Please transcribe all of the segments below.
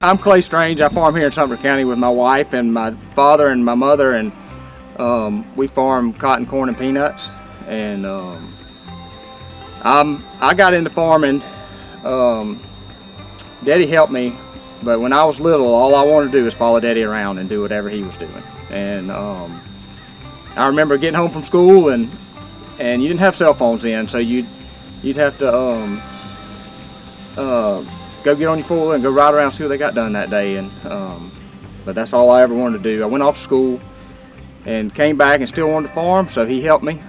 I'm Clay Strange. I farm here in Sumter County with my wife and my father and my mother, and we farm cotton, corn, and peanuts. And I got into farming. Daddy helped me, but when I was little, all I wanted to do was follow Daddy around and do whatever he was doing. And I remember getting home from school, and you didn't have cell phones then, so you'd have to go get on your four-wheeler and go ride around and see what they got done that day. And but that's all I ever wanted to do. I went off to school and came back and still wanted to farm, so he helped me.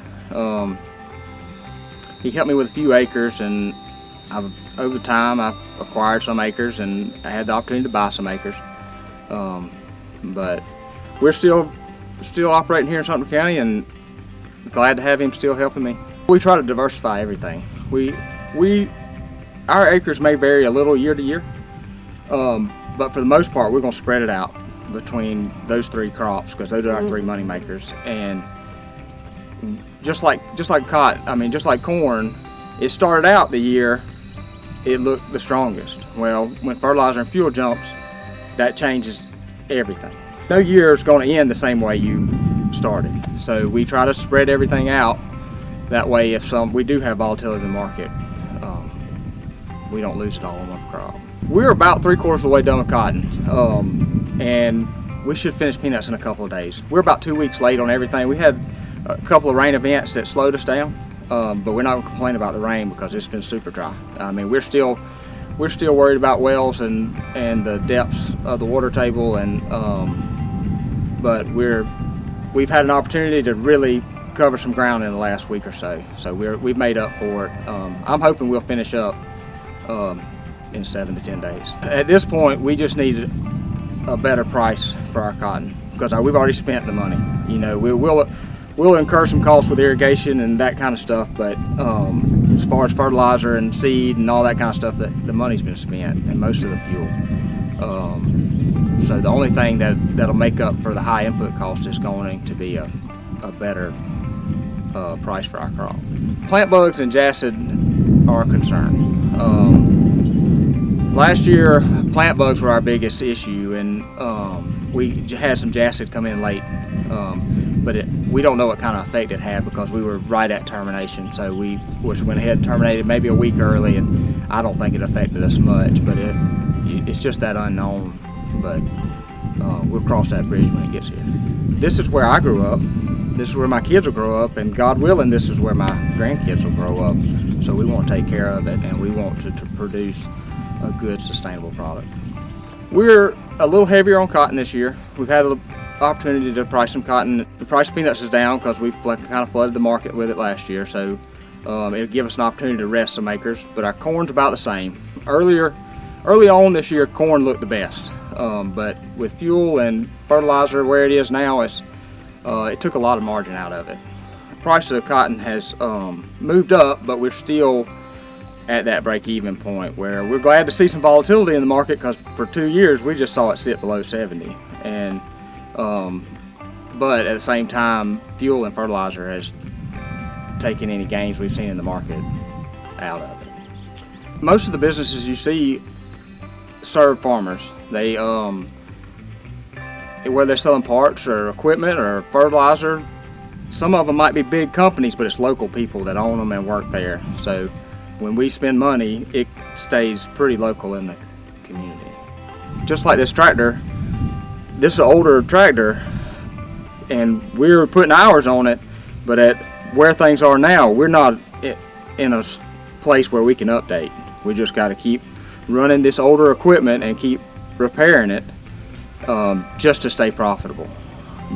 He helped me with a few acres, and over time I acquired some acres, and I had the opportunity to buy some acres. But we're still operating here in Sumter County, and glad to have him still helping me. We try to diversify everything. Our acres may vary a little year to year, but for the most part, we're going to spread it out between those three crops, because those are our three money makers. And just like cotton, just like corn, it started out the year it looked the strongest. Well, when fertilizer and fuel jumps, that changes everything. No year is going to end the same way you started, so we try to spread everything out. That way, if we do have volatility in the market, we don't lose it all in one crop. We're about 3/4 of the way done with cotton, and we should finish peanuts in a couple of days. We're about 2 weeks late on everything. We had a couple of rain events that slowed us down, but we're not going to complain about the rain because it's been super dry. We're still worried about wells and the depths of the water table, and but we've had an opportunity to really cover some ground in the last week or so. So we've made up for it. I'm hoping we'll finish up in 7 to 10 days. At this point, we just need a better price for our cotton, because we've already spent the money. We'll incur some costs with irrigation and that kind of stuff, but as far as fertilizer and seed and all that kind of stuff, the money's been spent, and most of the fuel. So the only thing that'll make up for the high input cost is going to be a better price for our crop. Plant bugs and jacid are a concern. Last year, plant bugs were our biggest issue, and we had some jacid come in late, but we don't know what kind of effect it had because we were right at termination. So we went ahead and terminated maybe a week early, and I don't think it affected us much, but it's just that unknown. But we'll cross that bridge when it gets here. This is where I grew up. This is where my kids will grow up, and God willing, this is where my grandkids will grow up. So we want to take care of it, and we want to produce a good, sustainable product. We're a little heavier on cotton this year. We've had an opportunity to price some cotton. The price of peanuts is down because we kind of flooded the market with it last year, so it'll give us an opportunity to rest some acres. But our corn's about the same. Early on this year, corn looked the best, but with fuel and fertilizer where it is now, it took a lot of margin out of it. The price of cotton has moved up, but we're still at that break-even point where we're glad to see some volatility in the market, because for 2 years we just saw it sit below 70. And but at the same time, fuel and fertilizer has taken any gains we've seen in the market out of it. Most of the businesses you see serve farmers. They whether they're selling parts or equipment or fertilizer. Some of them might be big companies, but it's local people that own them and work there. So when we spend money, it stays pretty local in the community. Just like this tractor, this is an older tractor, and we're putting hours on it, but at where things are now, we're not in a place where we can update. We just got to keep running this older equipment and keep repairing it just to stay profitable.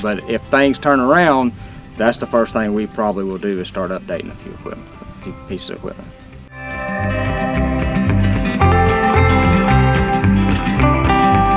But if things turn around, that's the first thing we probably will do, is start updating a few pieces of equipment.